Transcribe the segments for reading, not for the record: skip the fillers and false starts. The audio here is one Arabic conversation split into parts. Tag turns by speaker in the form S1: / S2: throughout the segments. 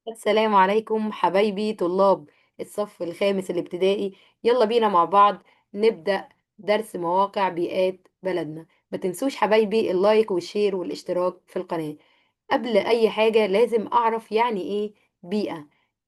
S1: السلام عليكم حبايبي طلاب الصف الخامس الابتدائي. يلا بينا مع بعض نبدأ درس مواقع بيئات بلدنا. ما تنسوش حبايبي اللايك والشير والاشتراك في القناة. قبل أي حاجة لازم أعرف يعني إيه بيئة.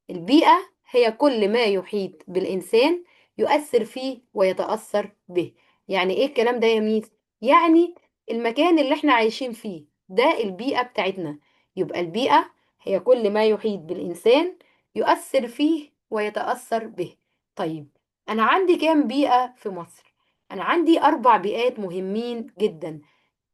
S1: البيئة هي كل ما يحيط بالإنسان يؤثر فيه ويتأثر به. يعني إيه الكلام ده يا ميس؟ يعني المكان اللي احنا عايشين فيه ده البيئة بتاعتنا. يبقى البيئة هي كل ما يحيط بالإنسان يؤثر فيه ويتأثر به. طيب، أنا عندي كام بيئة في مصر؟ أنا عندي 4 بيئات مهمين جدا.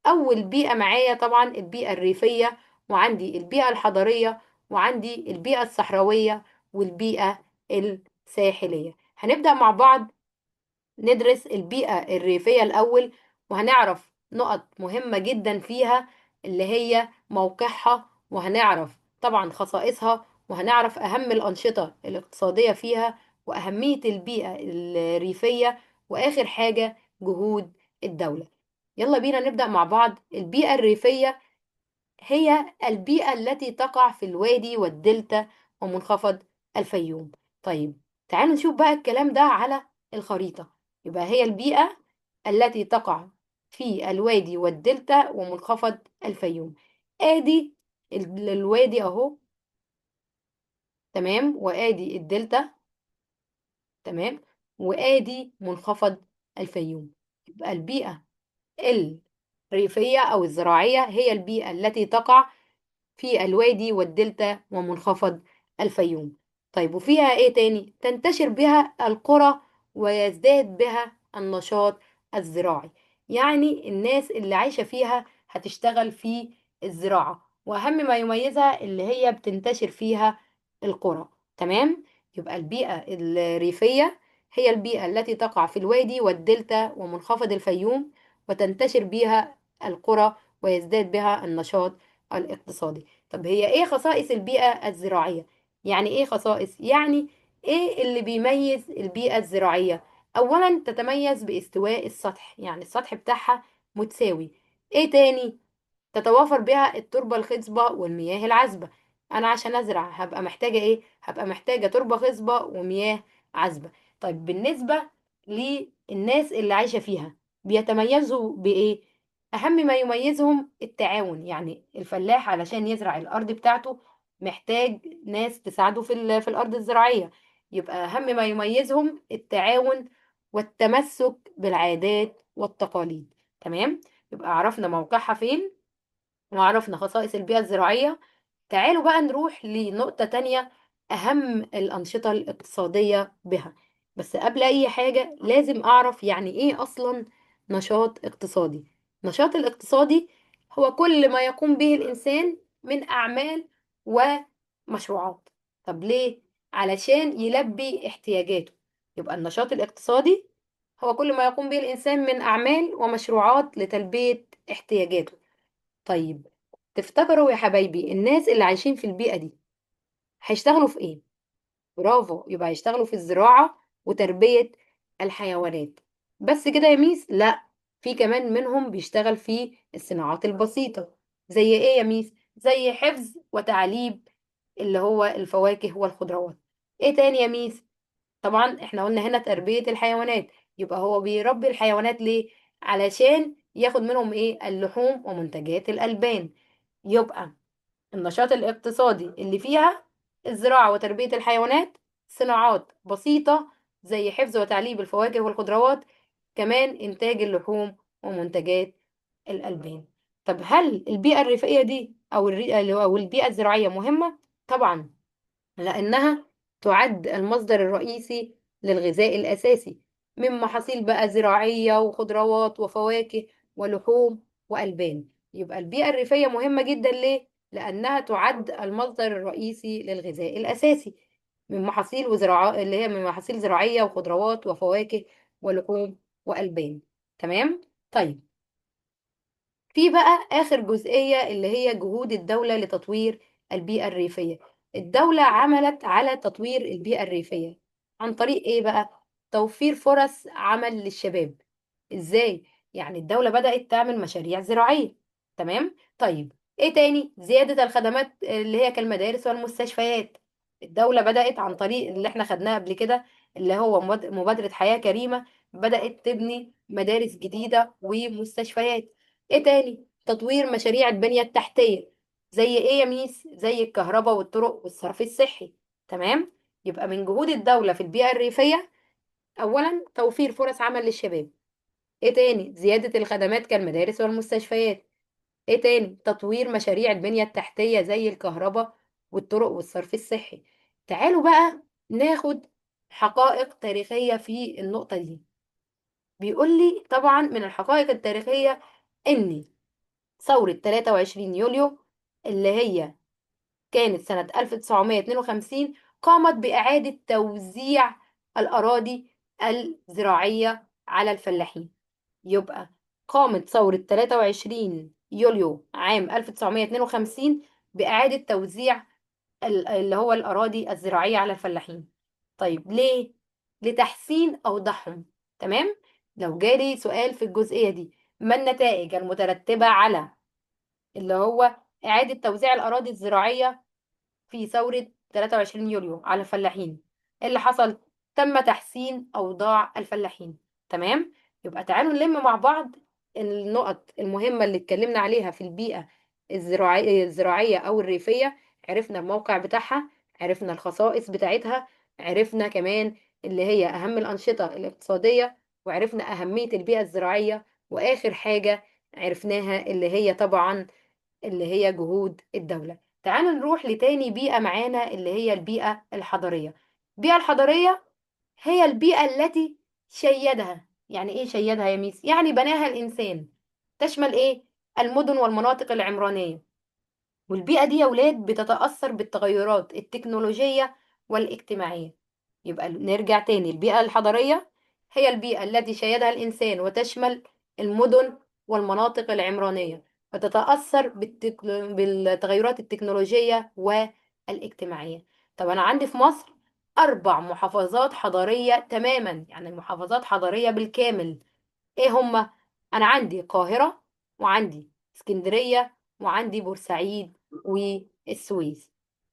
S1: أول بيئة معايا طبعا البيئة الريفية، وعندي البيئة الحضرية، وعندي البيئة الصحراوية، والبيئة الساحلية. هنبدأ مع بعض ندرس البيئة الريفية الأول، وهنعرف نقط مهمة جدا فيها اللي هي موقعها، وهنعرف طبعا خصائصها، وهنعرف أهم الأنشطة الاقتصادية فيها، وأهمية البيئة الريفية، وآخر حاجة جهود الدولة. يلا بينا نبدأ مع بعض. البيئة الريفية هي البيئة التي تقع في الوادي والدلتا ومنخفض الفيوم. طيب، تعالوا نشوف بقى الكلام ده على الخريطة. يبقى هي البيئة التي تقع في الوادي والدلتا ومنخفض الفيوم. ادي الوادي اهو، تمام، وادي الدلتا، تمام، وادي منخفض الفيوم. يبقى البيئة الريفية او الزراعية هي البيئة التي تقع في الوادي والدلتا ومنخفض الفيوم. طيب، وفيها ايه تاني؟ تنتشر بها القرى ويزداد بها النشاط الزراعي. يعني الناس اللي عايشة فيها هتشتغل في الزراعة، وأهم ما يميزها اللي هي بتنتشر فيها القرى. تمام. يبقى البيئة الريفية هي البيئة التي تقع في الوادي والدلتا ومنخفض الفيوم، وتنتشر بها القرى ويزداد بها النشاط الاقتصادي. طب هي ايه خصائص البيئة الزراعية؟ يعني ايه خصائص؟ يعني ايه اللي بيميز البيئة الزراعية؟ اولا تتميز باستواء السطح، يعني السطح بتاعها متساوي. ايه تاني؟ تتوافر بها التربة الخصبة والمياه العذبة. أنا عشان أزرع هبقى محتاجة إيه؟ هبقى محتاجة تربة خصبة ومياه عذبة. طيب، بالنسبة للناس اللي عايشة فيها بيتميزوا بإيه؟ أهم ما يميزهم التعاون. يعني الفلاح علشان يزرع الأرض بتاعته محتاج ناس تساعده في الأرض الزراعية. يبقى أهم ما يميزهم التعاون والتمسك بالعادات والتقاليد. تمام؟ يبقى عرفنا موقعها فين، وعرفنا خصائص البيئة الزراعية. تعالوا بقى نروح لنقطة تانية، أهم الأنشطة الاقتصادية بها. بس قبل أي حاجة لازم أعرف يعني إيه أصلا نشاط اقتصادي. نشاط الاقتصادي هو كل ما يقوم به الإنسان من أعمال ومشروعات. طب ليه؟ علشان يلبي احتياجاته. يبقى النشاط الاقتصادي هو كل ما يقوم به الإنسان من أعمال ومشروعات لتلبية احتياجاته. طيب، تفتكروا يا حبايبي الناس اللي عايشين في البيئة دي هيشتغلوا في ايه؟ برافو، يبقى هيشتغلوا في الزراعة وتربية الحيوانات. بس كده يا ميس؟ لا، في كمان منهم بيشتغل في الصناعات البسيطة. زي ايه يا ميس؟ زي حفظ وتعليب اللي هو الفواكه والخضروات. ايه تاني يا ميس؟ طبعا احنا قلنا هنا تربية الحيوانات. يبقى هو بيربي الحيوانات ليه؟ علشان ياخد منهم ايه؟ اللحوم ومنتجات الألبان. يبقى النشاط الاقتصادي اللي فيها الزراعة وتربية الحيوانات، صناعات بسيطة زي حفظ وتعليب الفواكه والخضروات، كمان إنتاج اللحوم ومنتجات الألبان. طب هل البيئة الريفية دي أو البيئة الزراعية مهمة؟ طبعا، لأنها تعد المصدر الرئيسي للغذاء الأساسي من محاصيل بقى زراعية وخضروات وفواكه ولحوم وألبان. يبقى البيئة الريفية مهمة جدا ليه؟ لأنها تعد المصدر الرئيسي للغذاء الأساسي من محاصيل وزراعة، اللي هي من محاصيل زراعية وخضروات وفواكه ولحوم وألبان. تمام؟ طيب، في بقى آخر جزئية اللي هي جهود الدولة لتطوير البيئة الريفية. الدولة عملت على تطوير البيئة الريفية عن طريق إيه بقى؟ توفير فرص عمل للشباب. إزاي؟ يعني الدولة بدأت تعمل مشاريع زراعية. تمام؟ طيب، ايه تاني؟ زيادة الخدمات اللي هي كالمدارس والمستشفيات. الدولة بدأت عن طريق اللي احنا خدناه قبل كده، اللي هو مبادرة حياة كريمة، بدأت تبني مدارس جديدة ومستشفيات. ايه تاني؟ تطوير مشاريع البنية التحتية. زي ايه يا ميس؟ زي الكهرباء والطرق والصرف الصحي. تمام. يبقى من جهود الدولة في البيئة الريفية، أولا توفير فرص عمل للشباب. ايه تاني؟ زيادة الخدمات كالمدارس والمستشفيات. ايه تاني؟ تطوير مشاريع البنية التحتية زي الكهرباء والطرق والصرف الصحي. تعالوا بقى ناخد حقائق تاريخية في النقطة دي. بيقول لي طبعا من الحقائق التاريخية ان ثورة 23 يوليو اللي هي كانت سنة 1952 قامت بإعادة توزيع الأراضي الزراعية على الفلاحين. يبقى قامت ثورة 23 يوليو عام 1952 بإعادة توزيع اللي هو الأراضي الزراعية على الفلاحين. طيب ليه؟ لتحسين أوضاعهم. تمام؟ لو جالي سؤال في الجزئية دي، ما النتائج المترتبة على اللي هو إعادة توزيع الأراضي الزراعية في ثورة 23 يوليو على الفلاحين؟ إيه اللي حصل؟ تم تحسين أوضاع الفلاحين. تمام؟ يبقى تعالوا نلم مع بعض النقط المهمة اللي اتكلمنا عليها في البيئة الزراعية أو الريفية. عرفنا الموقع بتاعها، عرفنا الخصائص بتاعتها، عرفنا كمان اللي هي أهم الأنشطة الاقتصادية، وعرفنا أهمية البيئة الزراعية، وآخر حاجة عرفناها اللي هي طبعا اللي هي جهود الدولة. تعالوا نروح لتاني بيئة معانا اللي هي البيئة الحضرية. البيئة الحضرية هي البيئة التي شيدها. يعني ايه شيدها يا ميس؟ يعني بناها الإنسان. تشمل ايه؟ المدن والمناطق العمرانية. والبيئة دي يا ولاد بتتأثر بالتغيرات التكنولوجية والاجتماعية. يبقى نرجع تاني، البيئة الحضرية هي البيئة التي شيدها الإنسان وتشمل المدن والمناطق العمرانية، وتتأثر بالتغيرات التكنولوجية والاجتماعية. طب أنا عندي في مصر 4 محافظات حضرية تماما، يعني محافظات حضرية بالكامل. ايه هما؟ انا عندي القاهرة، وعندي اسكندرية، وعندي بورسعيد، والسويس.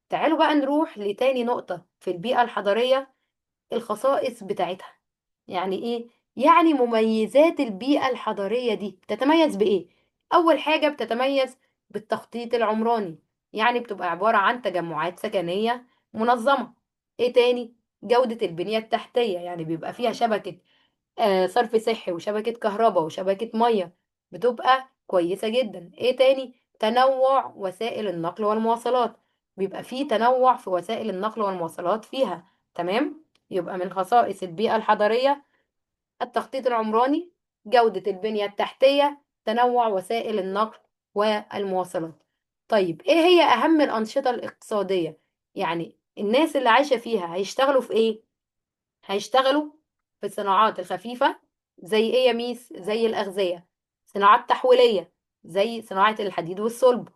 S1: تعالوا بقى نروح لتاني نقطة في البيئة الحضرية، الخصائص بتاعتها. يعني ايه؟ يعني مميزات البيئة الحضرية دي بتتميز بايه؟ اول حاجة بتتميز بالتخطيط العمراني، يعني بتبقى عبارة عن تجمعات سكنية منظمة. ايه تاني؟ جودة البنية التحتية، يعني بيبقى فيها شبكة صرف صحي وشبكة كهرباء وشبكة مية، بتبقى كويسة جدا. ايه تاني؟ تنوع وسائل النقل والمواصلات، بيبقى فيه تنوع في وسائل النقل والمواصلات فيها. تمام. يبقى من خصائص البيئة الحضرية التخطيط العمراني، جودة البنية التحتية، تنوع وسائل النقل والمواصلات. طيب ايه هي اهم الأنشطة الاقتصادية؟ يعني الناس اللي عايشة فيها هيشتغلوا في ايه؟ هيشتغلوا في الصناعات الخفيفة. زي ايه يا ميس؟ زي الأغذية. صناعات تحويلية زي صناعة الحديد والصلب.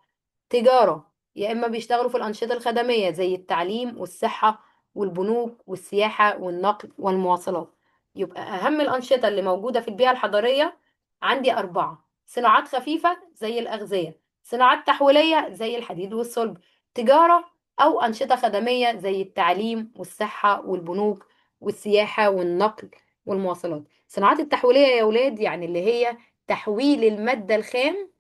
S1: تجارة، يا إما بيشتغلوا في الأنشطة الخدمية زي التعليم والصحة والبنوك والسياحة والنقل والمواصلات. يبقى أهم الأنشطة اللي موجودة في البيئة الحضرية عندي 4: صناعات خفيفة زي الأغذية، صناعات تحويلية زي الحديد والصلب، تجارة أو أنشطة خدمية زي التعليم والصحة والبنوك والسياحة والنقل والمواصلات. الصناعات التحويلية يا ولاد يعني اللي هي تحويل المادة الخام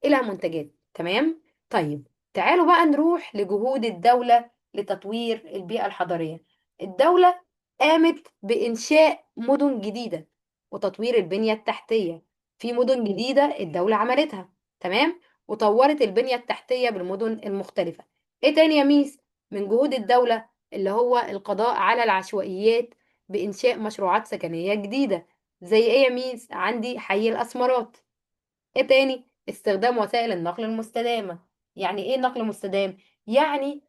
S1: إلى منتجات. تمام. طيب تعالوا بقى نروح لجهود الدولة لتطوير البيئة الحضرية. الدولة قامت بإنشاء مدن جديدة وتطوير البنية التحتية. في مدن جديدة الدولة عملتها. تمام. وطورت البنية التحتية بالمدن المختلفة. ايه تاني يا ميس؟ من جهود الدولة اللي هو القضاء على العشوائيات بإنشاء مشروعات سكنية جديدة. زي ايه يا ميس؟ عندي حي الأسمرات. ايه تاني؟ استخدام وسائل النقل المستدامة. يعني ايه نقل مستدام؟ يعني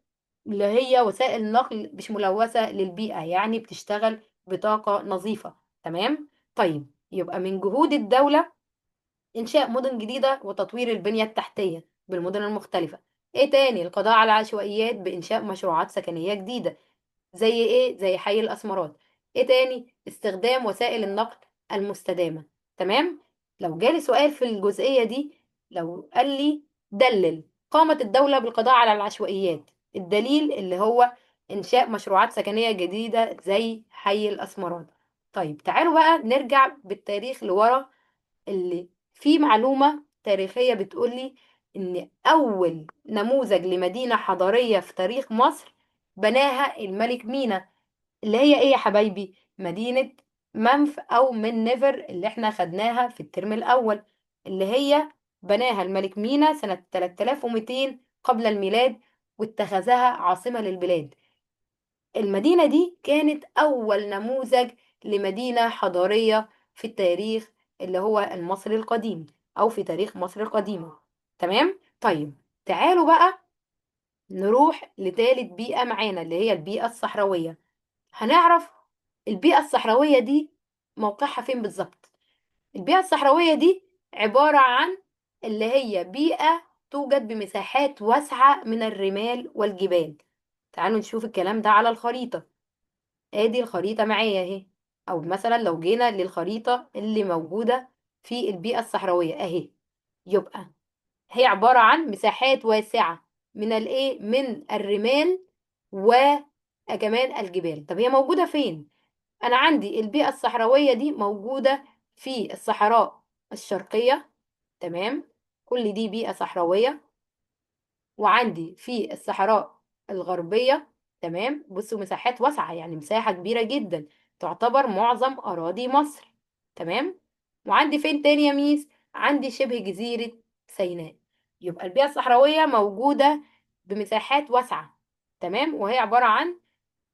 S1: اللي هي وسائل نقل مش ملوثة للبيئة، يعني بتشتغل بطاقة نظيفة. تمام. طيب يبقى من جهود الدولة إنشاء مدن جديدة وتطوير البنية التحتية بالمدن المختلفة. ايه تاني؟ القضاء على العشوائيات بإنشاء مشروعات سكنية جديدة. زي ايه؟ زي حي الاسمرات. ايه تاني؟ استخدام وسائل النقل المستدامة. تمام. لو جالي سؤال في الجزئية دي، لو قال لي دلل قامت الدولة بالقضاء على العشوائيات. الدليل اللي هو إنشاء مشروعات سكنية جديدة زي حي الأسمرات. طيب تعالوا بقى نرجع بالتاريخ لورا، اللي في معلومة تاريخية بتقولي إن أول نموذج لمدينة حضارية في تاريخ مصر بناها الملك مينا، اللي هي إيه يا حبايبي؟ مدينة منف أو من نيفر اللي احنا خدناها في الترم الأول، اللي هي بناها الملك مينا سنة 3200 قبل الميلاد، واتخذها عاصمة للبلاد. المدينة دي كانت أول نموذج لمدينة حضارية في التاريخ اللي هو المصري القديم، أو في تاريخ مصر القديمة. تمام؟ طيب تعالوا بقى نروح لتالت بيئة معانا، اللي هي البيئة الصحراوية. هنعرف البيئة الصحراوية دي موقعها فين بالظبط. البيئة الصحراوية دي عبارة عن اللي هي بيئة توجد بمساحات واسعة من الرمال والجبال. تعالوا نشوف الكلام ده على الخريطة. ادي الخريطة معايا اهي، او مثلا لو جينا للخريطة اللي موجودة في البيئة الصحراوية اهي، يبقى هي عبارة عن مساحات واسعة من الايه، من الرمال وكمان الجبال. طب هي موجودة فين؟ انا عندي البيئة الصحراوية دي موجودة في الصحراء الشرقية، تمام، كل دي بيئة صحراوية. وعندي في الصحراء الغربية، تمام، بصوا مساحات واسعة، يعني مساحة كبيرة جدا تعتبر معظم أراضي مصر. تمام. وعندي فين تاني يا ميس؟ عندي شبه جزيرة سيناء. يبقى البيئة الصحراوية موجودة بمساحات واسعة، تمام، وهي عبارة عن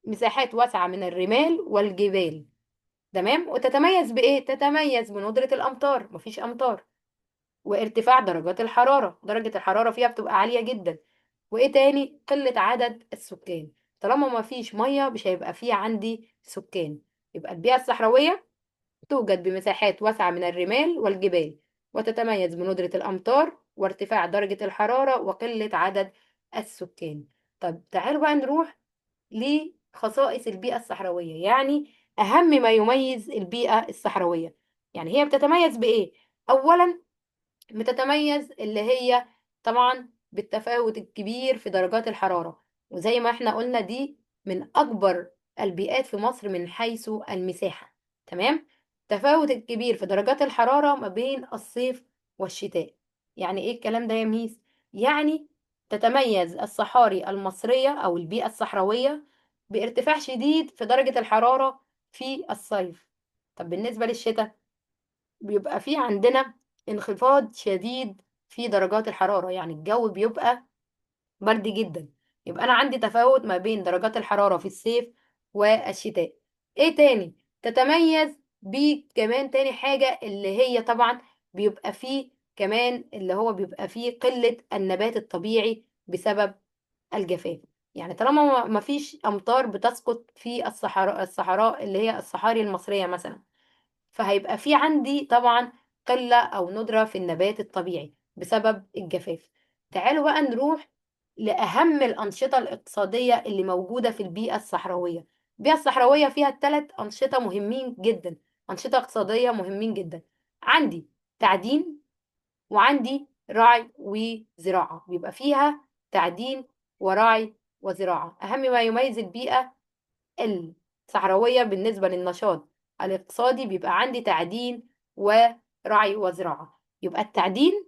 S1: مساحات واسعة من الرمال والجبال. تمام. وتتميز بإيه؟ تتميز بندرة الأمطار، مفيش أمطار، وارتفاع درجات الحرارة، درجة الحرارة فيها بتبقى عالية جدا. وايه تاني؟ قلة عدد السكان. طالما ما فيش مية مش هيبقى فيه عندي سكان. يبقى البيئة الصحراوية توجد بمساحات واسعة من الرمال والجبال، وتتميز بندرة الأمطار وارتفاع درجة الحرارة وقلة عدد السكان. طب تعالوا بقى نروح لخصائص البيئة الصحراوية، يعني أهم ما يميز البيئة الصحراوية. يعني هي بتتميز بإيه؟ أولا بتتميز اللي هي طبعا بالتفاوت الكبير في درجات الحرارة، وزي ما احنا قلنا دي من أكبر البيئات في مصر من حيث المساحة. تمام. تفاوت الكبير في درجات الحرارة ما بين الصيف والشتاء. يعني ايه الكلام ده يا ميس؟ يعني تتميز الصحاري المصرية أو البيئة الصحراوية بارتفاع شديد في درجة الحرارة في الصيف. طب بالنسبة للشتاء بيبقى في عندنا انخفاض شديد في درجات الحرارة، يعني الجو بيبقى برد جدا. يبقى أنا عندي تفاوت ما بين درجات الحرارة في الصيف والشتاء. إيه تاني؟ تتميز بكمان تاني حاجة اللي هي طبعا بيبقى فيه كمان اللي هو بيبقى فيه قلة النبات الطبيعي بسبب الجفاف. يعني طالما ما فيش أمطار بتسقط في الصحراء اللي هي الصحاري المصرية مثلا، فهيبقى في عندي طبعا قلة أو ندرة في النبات الطبيعي بسبب الجفاف. تعالوا بقى نروح لأهم الأنشطة الاقتصادية اللي موجودة في البيئة الصحراوية. البيئة الصحراوية فيها 3 أنشطة مهمين جدا، أنشطة اقتصادية مهمين جدا. عندي تعدين، وعندي رعي وزراعة. بيبقى فيها تعدين ورعي وزراعة. أهم ما يميز البيئة الصحراوية بالنسبة للنشاط الاقتصادي بيبقى عندي تعدين ورعي وزراعة. يبقى التعدين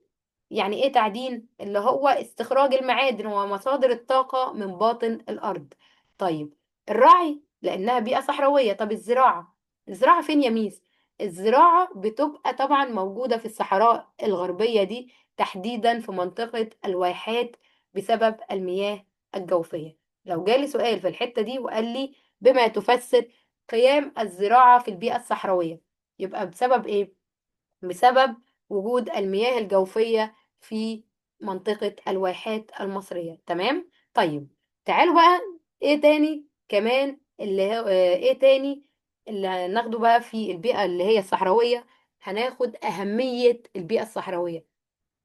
S1: يعني ايه؟ تعدين اللي هو استخراج المعادن ومصادر الطاقة من باطن الأرض. طيب الرعي لأنها بيئة صحراوية. طب الزراعة؟ الزراعة فين يا ميس؟ الزراعة بتبقى طبعا موجودة في الصحراء الغربية دي، تحديدا في منطقة الواحات بسبب المياه الجوفية. لو جالي سؤال في الحتة دي وقال لي بما تفسر قيام الزراعة في البيئة الصحراوية، يبقى بسبب ايه؟ بسبب وجود المياه الجوفية في منطقة الواحات المصرية. تمام. طيب تعالوا بقى ايه تاني كمان اللي هو ايه تاني اللي ناخده بقى في البيئة اللي هي الصحراوية. هناخد أهمية البيئة الصحراوية.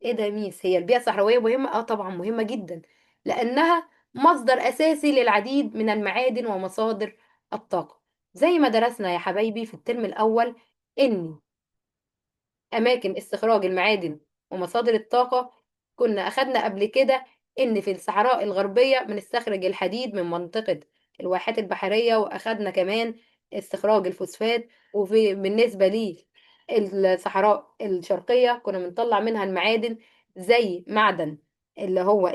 S1: ايه ده يا ميس؟ هي البيئة الصحراوية مهمة؟ اه طبعا مهمة جدا، لأنها مصدر أساسي للعديد من المعادن ومصادر الطاقة. زي ما درسنا يا حبايبي في الترم الأول إن أماكن استخراج المعادن ومصادر الطاقة كنا أخدنا قبل كده ان في الصحراء الغربية بنستخرج الحديد من منطقة الواحات البحرية، واخدنا كمان استخراج الفوسفات. وفي بالنسبة لي الصحراء الشرقية كنا بنطلع منها المعادن، زي معدن اللي هو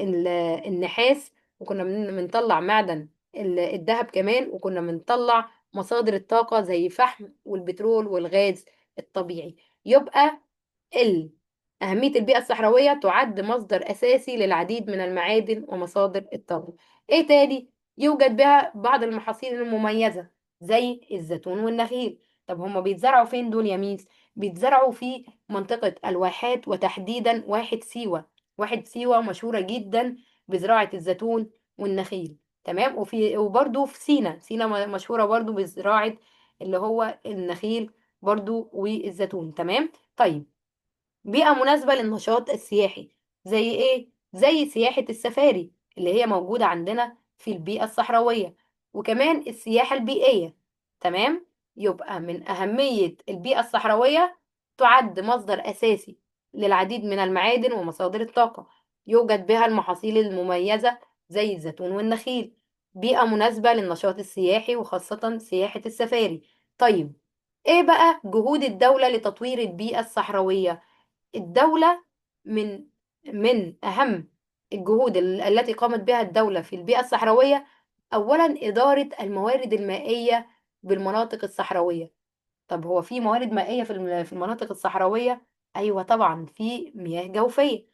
S1: النحاس، وكنا بنطلع معدن الذهب كمان، وكنا بنطلع مصادر الطاقة زي فحم والبترول والغاز الطبيعي. يبقى ال أهمية البيئة الصحراوية تعد مصدر أساسي للعديد من المعادن ومصادر الطاقة. إيه تاني؟ يوجد بها بعض المحاصيل المميزة زي الزيتون والنخيل. طب هما بيتزرعوا فين دول يا ميس؟ بيتزرعوا في منطقة الواحات، وتحديدا واحد سيوة. واحد سيوة مشهورة جدا بزراعة الزيتون والنخيل. تمام. وبرضو في سينا، سينا مشهورة برضو بزراعة اللي هو النخيل برضو والزيتون. تمام. طيب، بيئة مناسبة للنشاط السياحي زي ايه؟ زي سياحة السفاري اللي هي موجودة عندنا في البيئة الصحراوية، وكمان السياحة البيئية. تمام. يبقى من أهمية البيئة الصحراوية تعد مصدر أساسي للعديد من المعادن ومصادر الطاقة. يوجد بها المحاصيل المميزة زي الزيتون والنخيل. بيئة مناسبة للنشاط السياحي وخاصة سياحة السفاري. طيب، ايه بقى جهود الدولة لتطوير البيئة الصحراوية؟ الدولة من أهم الجهود التي قامت بها الدولة في البيئة الصحراوية، أولا إدارة الموارد المائية بالمناطق الصحراوية. طب هو في موارد مائية في المناطق الصحراوية؟ أيوة طبعا، في مياه جوفية.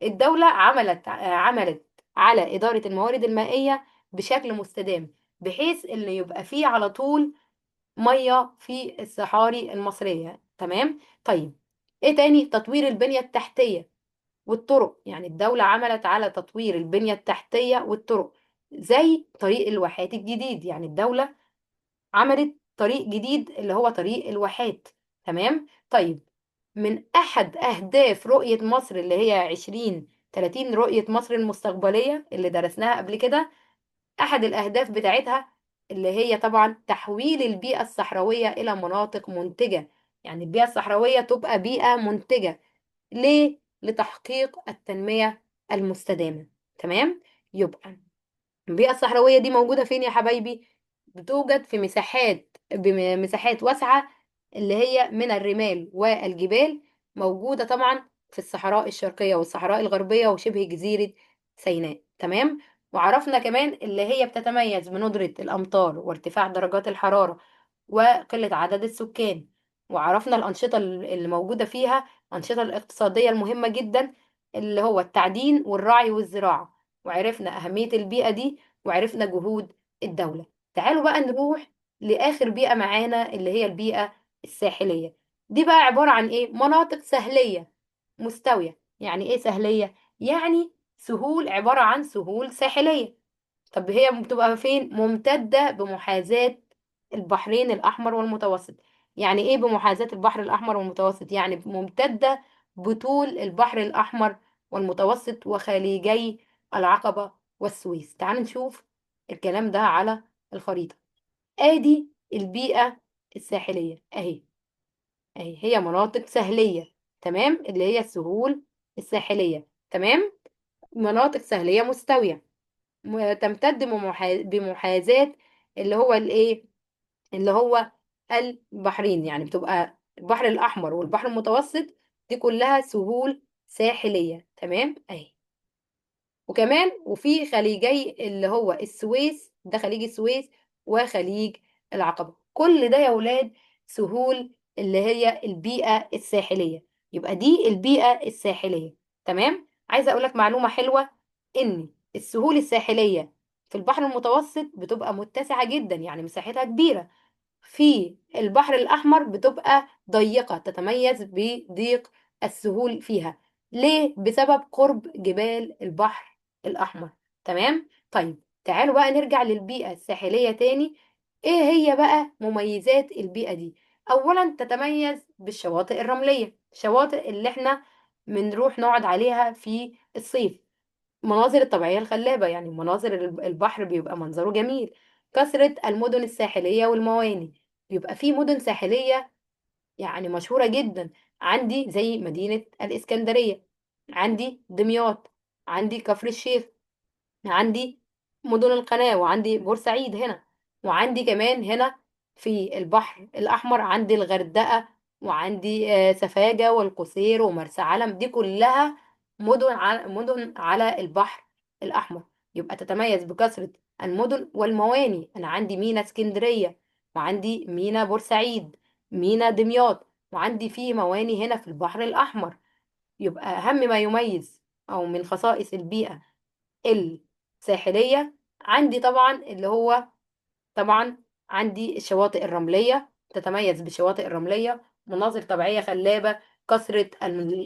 S1: الدولة عملت على إدارة الموارد المائية بشكل مستدام، بحيث إن يبقى فيه على طول ميه في الصحاري المصرية. تمام. طيب، ايه تاني؟ تطوير البنية التحتية والطرق. يعني الدولة عملت على تطوير البنية التحتية والطرق، زي طريق الواحات الجديد. يعني الدولة عملت طريق جديد اللي هو طريق الواحات. تمام. طيب، من أحد أهداف رؤية مصر اللي هي 2030، رؤية مصر المستقبلية اللي درسناها قبل كده، أحد الأهداف بتاعتها اللي هي طبعا تحويل البيئة الصحراوية إلى مناطق منتجة. يعني البيئة الصحراوية تبقى بيئة منتجة. ليه؟ لتحقيق التنمية المستدامة. تمام؟ يبقى البيئة الصحراوية دي موجودة فين يا حبايبي؟ بتوجد في بمساحات واسعة، اللي هي من الرمال والجبال. موجودة طبعا في الصحراء الشرقية والصحراء الغربية وشبه جزيرة سيناء. تمام. وعرفنا كمان اللي هي بتتميز بندرة الأمطار وارتفاع درجات الحرارة وقلة عدد السكان. وعرفنا الأنشطة اللي موجودة فيها، الأنشطة الاقتصادية المهمة جدا اللي هو التعدين والرعي والزراعة. وعرفنا أهمية البيئة دي، وعرفنا جهود الدولة. تعالوا بقى نروح لآخر بيئة معانا اللي هي البيئة الساحلية. دي بقى عبارة عن إيه؟ مناطق سهلية مستوية. يعني إيه سهلية؟ يعني سهول، عبارة عن سهول ساحلية. طب هي بتبقى فين؟ ممتدة بمحاذاة البحرين الأحمر والمتوسط. يعني إيه بمحاذاة البحر الأحمر والمتوسط؟ يعني ممتدة بطول البحر الأحمر والمتوسط وخليجي العقبة والسويس. تعالوا نشوف الكلام ده على الخريطة. آدي البيئة الساحلية أهي. أهي هي مناطق سهلية. تمام، اللي هي السهول الساحلية. تمام. مناطق سهلية مستوية، تمتد بمحاذاة اللي هو الايه، اللي هو البحرين. يعني بتبقى البحر الأحمر والبحر المتوسط، دي كلها سهول ساحلية. تمام اهي. وكمان وفي خليجي اللي هو السويس، ده خليج السويس وخليج العقبة. كل ده يا ولاد سهول اللي هي البيئة الساحلية. يبقى دي البيئة الساحلية. تمام. عايزة أقول لك معلومة حلوة، إن السهول الساحلية في البحر المتوسط بتبقى متسعة جدا، يعني مساحتها كبيرة. في البحر الأحمر بتبقى ضيقة، تتميز بضيق السهول فيها. ليه؟ بسبب قرب جبال البحر الأحمر. تمام؟ طيب، تعالوا بقى نرجع للبيئة الساحلية تاني. ايه هي بقى مميزات البيئة دي؟ أولا تتميز بالشواطئ الرملية، الشواطئ اللي احنا بنروح نقعد عليها في الصيف. المناظر الطبيعية الخلابة، يعني مناظر البحر بيبقى منظره جميل. كثرة المدن الساحلية والمواني، بيبقى في مدن ساحلية يعني مشهورة جدا. عندي زي مدينة الإسكندرية، عندي دمياط، عندي كفر الشيخ، عندي مدن القناة، وعندي بورسعيد هنا، وعندي كمان هنا في البحر الأحمر عندي الغردقة، وعندي سفاجة والقصير ومرسى علم. دي كلها مدن على البحر الأحمر. يبقى تتميز بكثرة المدن والمواني. أنا عندي مينا اسكندرية، وعندي مينا بورسعيد، مينا دمياط، وعندي فيه مواني هنا في البحر الأحمر. يبقى أهم ما يميز أو من خصائص البيئة الساحلية عندي طبعا اللي هو طبعا عندي الشواطئ الرملية، تتميز بالشواطئ الرملية، مناظر طبيعية خلابة، كثرة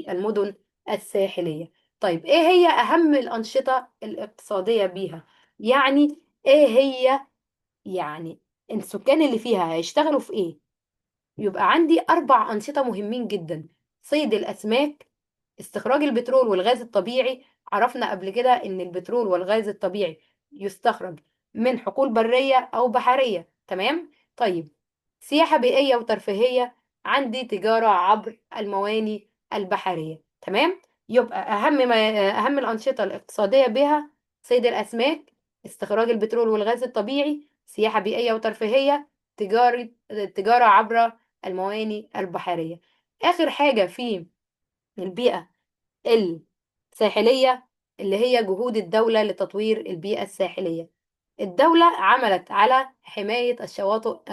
S1: المدن الساحلية. طيب ايه هي اهم الانشطة الاقتصادية بيها؟ يعني ايه هي، يعني السكان اللي فيها هيشتغلوا في ايه؟ يبقى عندي أربع أنشطة مهمين جدا: صيد الأسماك، استخراج البترول والغاز الطبيعي. عرفنا قبل كده إن البترول والغاز الطبيعي يستخرج من حقول برية أو بحرية، تمام؟ طيب، سياحة بيئية وترفيهية، عندي تجارة عبر المواني البحرية، تمام؟ يبقى أهم الأنشطة الاقتصادية بها: صيد الأسماك، استخراج البترول والغاز الطبيعي، سياحة بيئية وترفيهية، التجارة عبر المواني البحرية. آخر حاجة في البيئة الساحلية اللي هي جهود الدولة لتطوير البيئة الساحلية. الدولة عملت على حماية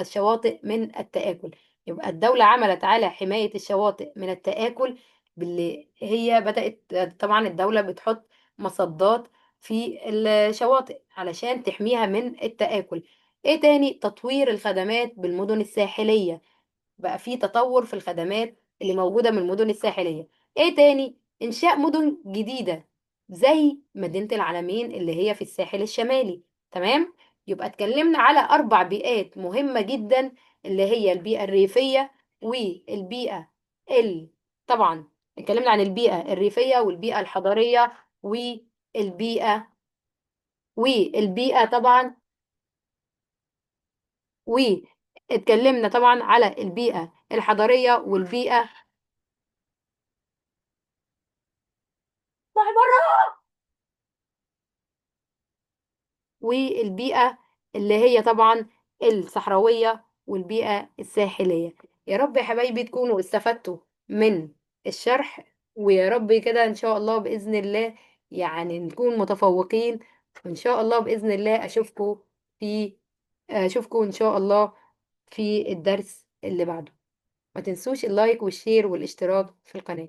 S1: الشواطئ من التآكل. يبقى الدولة عملت على حماية الشواطئ من التآكل، باللي هي بدأت. طبعا الدولة بتحط مصدات في الشواطئ علشان تحميها من التآكل. ايه تاني؟ تطوير الخدمات بالمدن الساحلية، بقى في تطور في الخدمات اللي موجودة من المدن الساحلية. ايه تاني؟ انشاء مدن جديدة زي مدينة العلمين اللي هي في الساحل الشمالي، تمام؟ يبقى اتكلمنا على اربع بيئات مهمة جدا، اللي هي البيئة الريفية والبيئة ال طبعا اتكلمنا عن البيئة الريفية والبيئة الحضرية والبيئة والبيئة طبعا واتكلمنا طبعا على البيئة الحضرية والبيئة والبيئة اللي هي طبعا الصحراوية والبيئة الساحلية. يا رب يا حبايبي تكونوا استفدتوا من الشرح، ويا رب كده إن شاء الله بإذن الله يعني نكون متفوقين. وإن شاء الله بإذن الله في أشوفكم إن شاء الله في الدرس اللي بعده. ما تنسوش اللايك والشير والاشتراك في القناة.